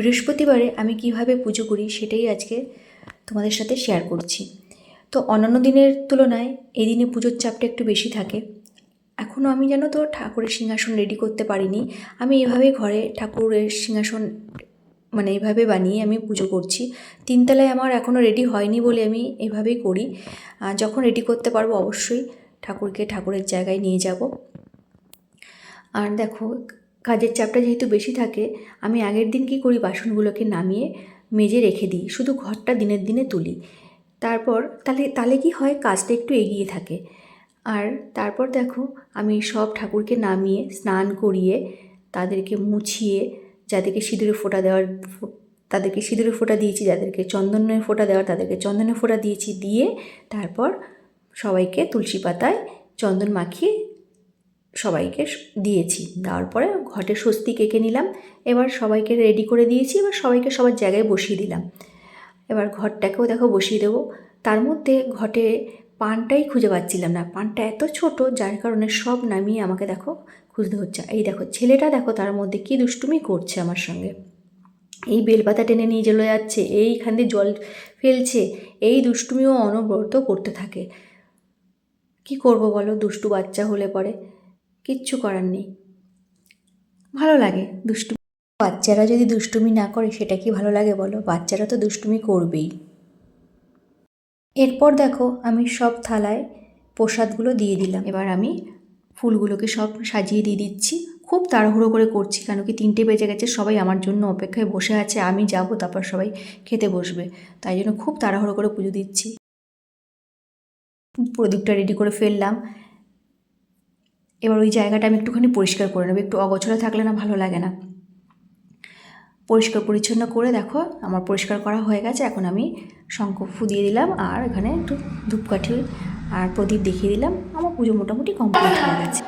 বৃহস্পতিবারে আমি কিভাবে পুজো করি সেটাই আজকে তোমাদের সাথে শেয়ার করছি। তো অন্যান্য দিনের তুলনায় এই দিনে পুজোর চাপটা একটু বেশি থাকে। এখনও আমি জানো তো ঠাকুরের সিংহাসন রেডি করতে পারিনি। আমি এভাবেই ঘরে ঠাকুরের সিংহাসন এইভাবে বানিয়ে আমি পুজো করছি। তিনতলায় আমার এখনও রেডি হয়নি বলে আমি এভাবেই করি। যখন রেডি করতে পারবো অবশ্যই ঠাকুরকে ঠাকুরের জায়গায় নিয়ে যাব। আর দেখো, কাজের চাপটা যেহেতু বেশি থাকে, আমি আগের দিন কী করি, বাসনগুলোকে নামিয়ে মেজে রেখে দিই, শুধু ঘরটা দিনের দিনে তুলি। তারপর তাহলে কি হয়, কাজটা একটু এগিয়ে থাকে। আর তারপর দেখো, আমি সব ঠাকুরকে নামিয়ে স্নান করিয়ে তাদেরকে মুছিয়ে, যাদেরকে সিঁদুরে ফোঁটা দেওয়ার তাদেরকে সিঁদুরে ফোঁটা দিয়েছি, যাদেরকে চন্দনের ফোঁটা দেওয়ার তাদেরকে চন্দনের ফোঁটা দিয়েছি, দিয়ে তারপর সবাইকে তুলসী পাতায় চন্দন মাখিয়ে সবাইকে দিয়েছি। দেওয়ার পরে ঘটে স্বস্তিক এঁকে নিলাম। এবার সবাইকে রেডি করে দিয়েছি, এবার সবাইকে সবার জায়গায় বসিয়ে দিলাম। এবার ঘরটাকেও দেখো বসিয়ে দেবো। তার মধ্যে ঘটে পানটাই খুঁজে পাচ্ছিলাম না। পানটা এত ছোট, যার কারণে সব নামিয়ে আমাকে দেখো খুঁজতে হচ্ছে। এই দেখো ছেলেটা, দেখো তার মধ্যে কী দুষ্টুমি করছে আমার সঙ্গে। এই বেলপাতা টেনে নিয়ে চলে যাচ্ছে, এইখান দিয়ে জল ফেলছে, এই দুষ্টুমিও অনবরত করতে থাকে। কি করব বলো, দুষ্টু বাচ্চা হলে পরে কিচ্ছু করার নেই। ভালো লাগে দুষ্টুমি। বাচ্চারা যদি দুষ্টুমি না করে সেটা কি ভালো লাগে বলো? বাচ্চারা তো দুষ্টুমি করবেই। এরপর দেখো, আমি সব থালায় প্রসাদগুলো দিয়ে দিলাম। এবার আমি ফুলগুলোকে সব সাজিয়ে দিয়ে দিচ্ছি। খুব তাড়াহুড়ো করে করছি, কেন কি 3টে বেজে গেছে, সবাই আমার জন্য অপেক্ষায় বসে আছে। আমি যাব, তারপর সবাই খেতে বসবে, তাই জন্য খুব তাড়াহুড়ো করে পুজো দিচ্ছি। প্রদীপটা রেডি করে ফেললাম। এবার ওই জায়গাটা আমি একটুখানি পরিষ্কার করে নেবো, একটু অগোছালো থাকলে না ভালো লাগে না। পরিষ্কার পরিচ্ছন্ন করে দেখো আমার পরিষ্কার করা হয়ে গেছে। এখন আমি শঙ্খ ফু দিয়ে দিলাম, আর এখানে একটু ধূপকাঠি আর প্রদীপ দেখিয়ে দিলাম। আমার পুজো মোটামুটি কমপ্লিট হয়ে গেছে।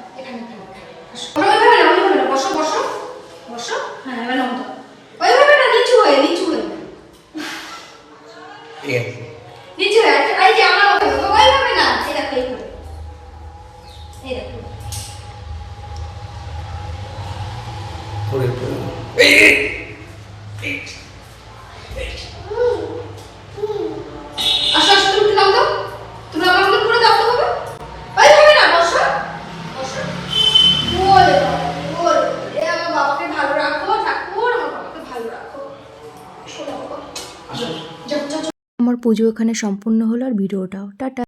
আমার পুজো এখানে সম্পূর্ণ হলো, আর ভিডিওটাও টাটা।